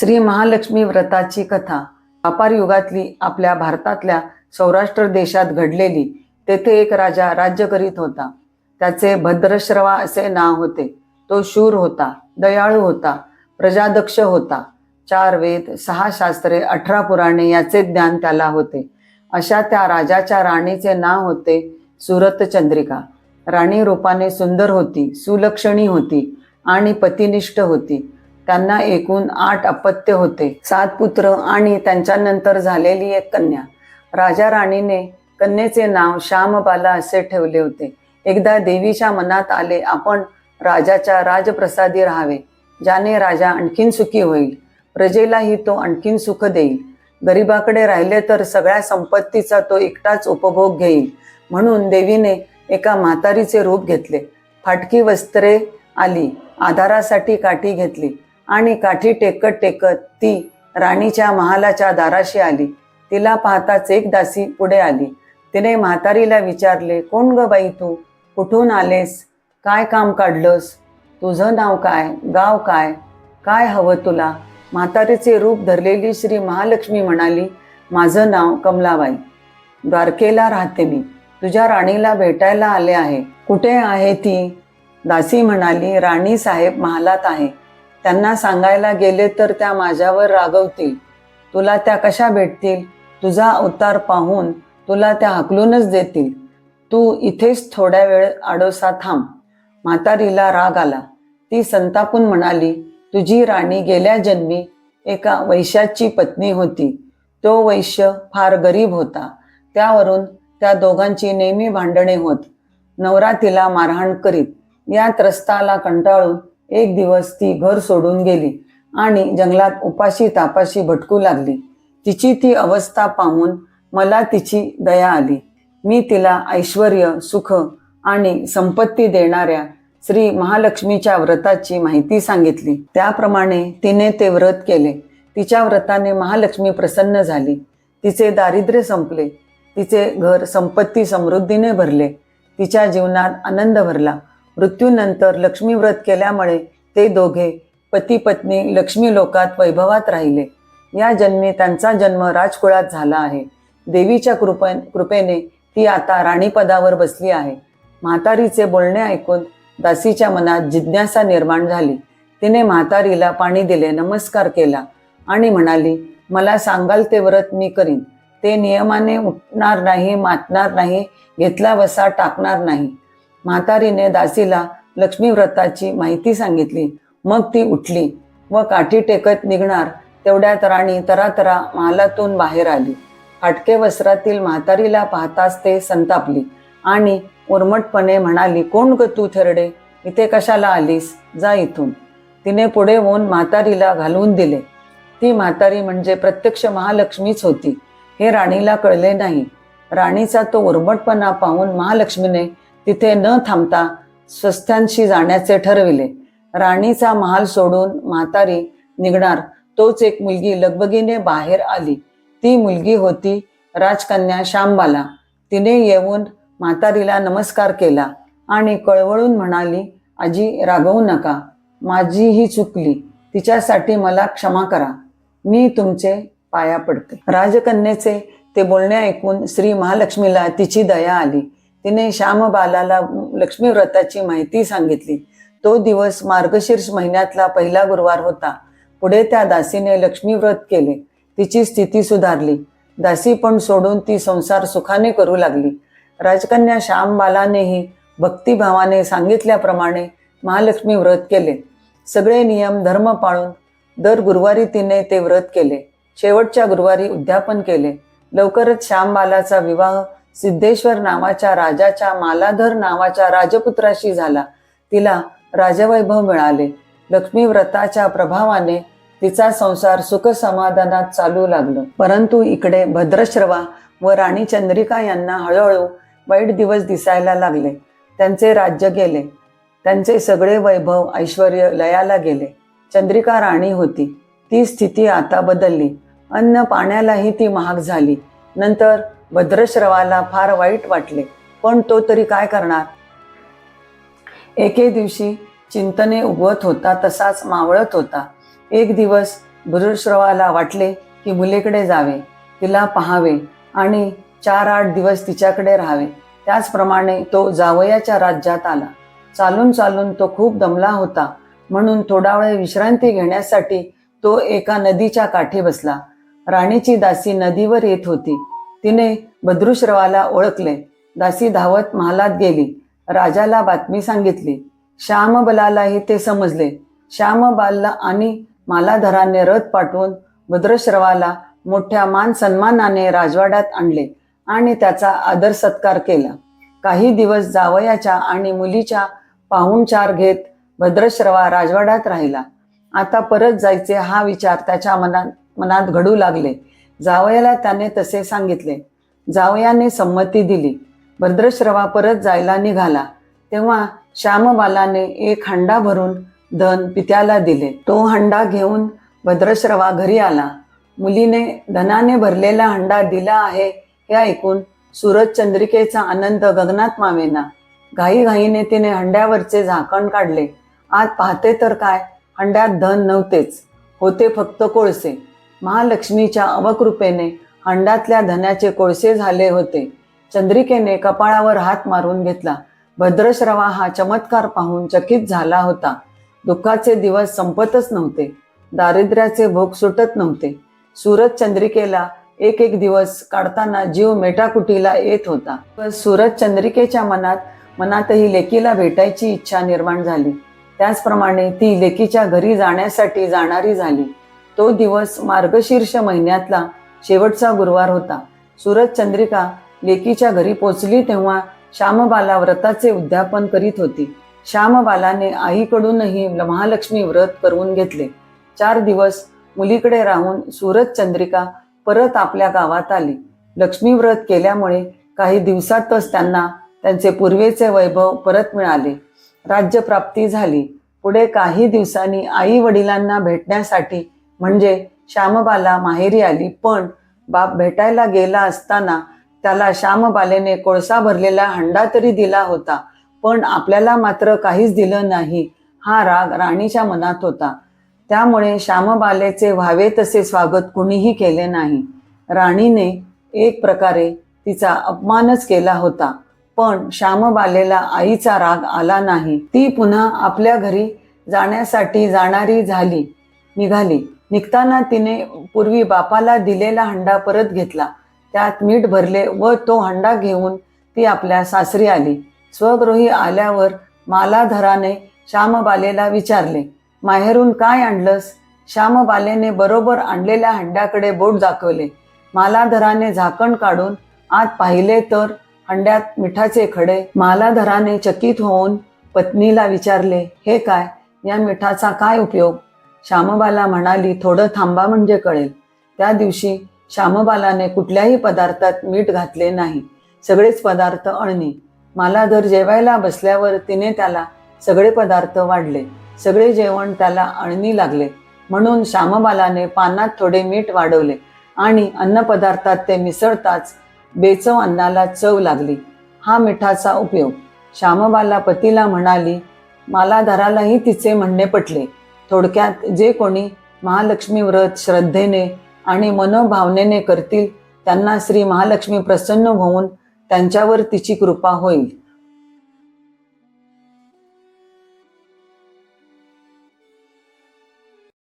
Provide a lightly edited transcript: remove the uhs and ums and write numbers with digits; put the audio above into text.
श्री महालक्ष्मी व्रताची कथा द्वापार युगातली आपल्या भारतातल्या सौराष्ट्र देशात घडलेली। तेथे एक राजा राज्य करीत होता। त्याचे भद्रश्रवा असे नाव होते। तो शूर होता, दयाळू होता, प्रजादक्ष होता। 4 वेद, 6 शास्त्रे, 18 पुराणे याचे ज्ञान त्याला होते। अशा त्या राजाच्या राणीचे नाव होते सुरतचंद्रिका। राणी रूपाने सुंदर होती, सुलक्षणी होती आणि पतिनिष्ठ होती। त्यांना एकूण 8 अपत्य होते, 7 पुत्र आणि त्यांच्यानंतर झालेली एक कन्या। राजा राणीने कन्येचे नाव श्यामबाला असे ठेवले होते। एकदा देवीच्या मनात आले, आपण राजाच्या राजप्रसादी राहावे, ज्याने राजा आणखीन सुखी होईल, प्रजेलाही तो आणखीन सुख देईल। गरीबाकडे राहिले तर सगळ्या संपत्तीचा तो एकटाच उपभोग घेईल। म्हणून देवीने एका म्हातारीचे रूप घेतले। फाटकी वस्त्रे आली, आधारासाठी काठी घेतली आणि काठी टेकत टेकत ती राणीच्या महालाच्या दाराशी आली। तिला पाहताच एक दासी पुढे आली। तिने म्हातारीला विचारले, कोण ग बाई तू? कुठून आलेस? काय काम काढलंस? तुझं नाव काय? गाव काय? काय हवं तुला? म्हातारीचे रूप धरलेली श्री महालक्ष्मी म्हणाली, माझं नाव कमलाबाई, द्वारकेला राहते मी, तुझ्या राणीला भेटायला आले आहे। कुठे आहे ती? दासी म्हणाली, राणी साहेब महालात आहे, त्यांना सांगायला गेले तर त्या माझ्यावर रागवतील, तुला त्या कशा भेटतील? तुझा अवतार पाहून तुला त्या हकलूनच देतील, तू इथेच थोड्या वेळ आडोसा थांब। म्हातारीला राग आला। ती संतापून म्हणाली, तुझी राणी गेल्या जन्मी एका वैश्याची पत्नी होती। तो वैश्य फार गरीब होता, त्यावरून त्या दोघांची नेहमी भांडणे होत। नवरा तिला मारहाण करीत। या त्रस्ताला कंटाळून एक दिवस ती घर सोडून गेली आणि जंगलात उपाशी तापाशी भटकू लागली। तिची ती अवस्था पाहून मला तिची दया आली। मी तिला ऐश्वर्य, सुख आणि संपत्ती देणाऱ्या श्री महालक्ष्मीच्या व्रताची माहिती सांगितली। त्याप्रमाणे तिने ते व्रत केले। तिच्या व्रताने महालक्ष्मी प्रसन्न झाली। तिचे दारिद्र्य संपले, तिचे घर संपत्ती समृद्धीने भरले, तिच्या जीवनात आनंद भरला। मृत्यूनंतर लक्ष्मी व्रत केल्यामुळे ते दोघे पती पत्नी लक्ष्मी लोकात वैभवात राहिले। या जन्मी त्यांचा जन्म राजकुळात झाला आहे। देवीच्या कृपेने ती आता राणीपदावर बसली आहे। म्हातारीचे बोलणे ऐकून दासीच्या मनात जिज्ञासा निर्माण झाली। तिने म्हातारीला पाणी दिले, नमस्कार केला आणि म्हणाली, मला सांगाल ते व्रत मी करीन। ते नियमाने उठणार नाही, मातणार नाही, घेतला वसा टाकणार नाही। म्हातारीने दासीला लक्ष्मी व्रताची माहिती सांगितली। मग ती उठली व काठी टेकत निघणार तेवढ्यात राणी तरातरा महालातून बाहेर आली। फाटके वस्त्रातील म्हातारीला पाहताच ते संतापली आणि उर्मटपणे म्हणाली, कोण ग तू थेरडे? इथे कशाला आलीस? जा इथून। तिने पुढे होऊन म्हातारीला घालवून दिले। ती म्हातारी म्हणजे प्रत्यक्ष महालक्ष्मीच होती, हे राणीला कळले नाही। राणीचा तो उर्मटपणा पाहून महालक्ष्मीने तिथे न थांबता स्वस्थांशी जाण्याचे ठरविले। राणीचा महाल सोडून म्हातारी निघणार तोच एक मुलगी लगबगीने बाहेर आली। ती मुलगी होती राजकन्या श्यामबाला। तिने येऊन म्हातारीला नमस्कार केला आणि कळवळून म्हणाली, आजी रागवू नका, माझीही चुकली, तिच्यासाठी मला क्षमा करा, मी तुमचे पाया पडते। राजकन्येचे ते बोलणे ऐकून श्री महालक्ष्मीला तिची दया आली। तिने श्यामबालाला लक्ष्मी व्रताची माहिती सांगितली। तो दिवस मार्गशीर्ष महिन्यातला पहिला गुरुवार होता। पुढे त्या दासीने लक्ष्मी व्रत केले। तिची स्थिती सुधारली। दासी पण सोडून ती संसार सुखाने करू लागली। राजकन्या श्यामबालानेही भक्तिभावाने सांगितल्याप्रमाणे महालक्ष्मी व्रत केले। सगळे नियम धर्म पाळून दर गुरुवारी तिने ते व्रत केले। शेवटच्या गुरुवारी उद्यापन केले। लवकरच श्यामबालाचा विवाह सिद्धेश्वर नावाच्या राजाच्या मालाधर नावाच्या राजपुत्राशी झाला। तिला राजवैभव मिळाले। लक्ष्मी व्रताच्या प्रभावाने तिचा संसार सुख समाधानात चालू लागला। परंतु इकडे भद्रश्रवा व राणी चंद्रिका यांना हळूहळू वाईट दिवस दिसायला लागले। त्यांचे राज्य गेले, त्यांचे सगळे वैभव ऐश्वर्य लयाला गेले। चंद्रिका राणी होती, ती स्थिती आता बदलली। अन्न पाण्यालाही ती महाग झाली। नंतर भद्रश्रवाला फार वाईट वाटले, पण तो तरी काय करणार। एके दिवशी चिंतने उगवत होता तसाच मावळत होता। एक दिवस भद्रश्रवाला वाटले की मुलीकडे जावे, तिला पाहावे आणि 4-8 दिवस तिच्याकडे राहावे. त्याचप्रमाणे तो जावयाच्या राज्यात आला. चालून चालून तो खूप दमला होता, म्हणून थोडा वेळ विश्रांती घेण्यासाठी तो एका नदीच्या काठी बसला. राणीची दासी नदीवर येत होती. तिने भद्रश्रवाला ओळखले. दासी धावत महालात गेली. राजाला बातमी सांगितली. श्यामबलालाही ते समजले. श्यामबाला आणि मालाधराने रथ पाठवून भद्रश्रवाला मोठ्या मान सन्मानाने राजवाड्यात आणले आणि त्याचा आदर सत्कार केला. काही दिवस जावयाच्या आणि मुलीच्या पाहुणचार घेत भद्रश्रवा राजवाड्यात राहिला. आता परत जायचे हा विचार त्याच्या मनात घडू लागले. जावयाला त्याने तसे सांगितले. जावयाने संमती दिली. भद्रश्रवा परत जायला निघाला तेव्हा श्यामबालाने एक हंडा भरून धन पित्याला दिले. तो हंडा घेऊन भद्रश्रवा घरी आला. मुलीने धनाने भरलेला हंडा दिला आहे हे ऐकून सूरजचंद्रिकेचा आनंद गगनात मावेना. घाईघाईने तिने हंड्यावरचे झाकण काढले. आत पाहते तर काय, हंड्यात धन नव्हतेच, होते फक्त कोळसे. महालक्ष्मीच्या अवकृपेने हंड्यातल्या धनाचे कोळसे झाले होते. चंद्रिकेने कपाळावर हात मारून घेतला. भद्रश्रवा हा चमत्कार पाहून चकित झाला होता. दुःखाचे दिवस संपतच नव्हते. दारिद्र्याचे भोग सुटत नव्हते. सूरजचंद्रिकेला एक एक दिवस काढताना जीव मेटाकुटीला येत होता. सूरजचंद्रिकेच्या मनातही लेकीला भेटायची इच्छा निर्माण झाली. त्याचप्रमाणे ती लेकीच्या घरी जाण्यासाठी जाणारी झाली. तो दिवस मार्गशीर्ष महिन्यातला शेवटचा गुरुवार होता. सूरजचंद्रिका लेकीच्या घरी पोचली तेव्हा श्यामबाला व्रताचे उद्यापन करीत होती. श्यामबालाने आईकडूनही महालक्ष्मी व्रत करून घेतले. 4 दिवस मुलीकडे राहून सूरजचंद्रिका परत आपल्या गावात आली. लक्ष्मी व्रत केल्यामुळे काही दिवसातच त्यांना त्यांचे पूर्वीचे वैभव परत मिळाले. राज्यप्राप्ती झाली. पुढे काही दिवसांनी आई वडिलांना भेटण्यासाठी म्हणजे श्यामबाला माहेरी आली. पण बाप भेटायला गेला असताना त्याला श्यामबालेने कोळसा भरलेला हंडा तरी दिला होता, पण आपल्याला मात्र काहीच दिलं नाही. हा राग राणीच्या मनात होता. त्यामुळे श्यामबालेचे व्हावे तसे स्वागत कुणीही केले नाही. राणीने एक प्रकारे तिचा अपमानच केला होता. पण श्यामबालेला आईचा राग आला नाही. ती पुन्हा आपल्या घरी जाण्यासाठी निघाली. निघताना तिने पूर्वी बापाला दिलेला हंडा परत घेतला. त्यात मीठ भरले व तो हंडा घेऊन ती आपल्या सासरी आली. स्वगृही आल्यावर मालाधराने श्यामबालेला विचारले, माहेरून काय आणलंस? श्यामबालेने बरोबर आणलेल्या हंड्याकडे बोट दाखवले. मालाधराने झाकण काढून आत पाहिले तर हंड्यात मिठाचे खडे. मालाधराने चकित होऊन पत्नीला विचारले, हे काय? या मिठाचा काय उपयोग? श्यामबाला म्हणाली, थोडं थांबा म्हणजे कळेल. त्या दिवशी श्यामबालाने कुठल्याही पदार्थात मीठ घातले नाही. सगळेच पदार्थ अळणी. मालाधर जेवायला बसल्यावर तिने त्याला सगळे पदार्थ वाढले. सगळे जेवण त्याला अळणी लागले. म्हणून श्यामबालाने पानात थोडे मीठ वाढवले आणि अन्नपदार्थात ते मिसळताच बेचव अन्नाला चव लागली. हा मिठाचा उपयोग. श्यामबाला पतीला म्हणाली. मालाधरालाही तिचे म्हणणे पटले. थोडक्यात जे कोणी महालक्ष्मी व्रत श्रद्धेने आणि मनोभावनेने करतील त्यांना श्री महालक्ष्मी प्रसन्न होऊन त्यांच्यावर तिची कृपा होईल.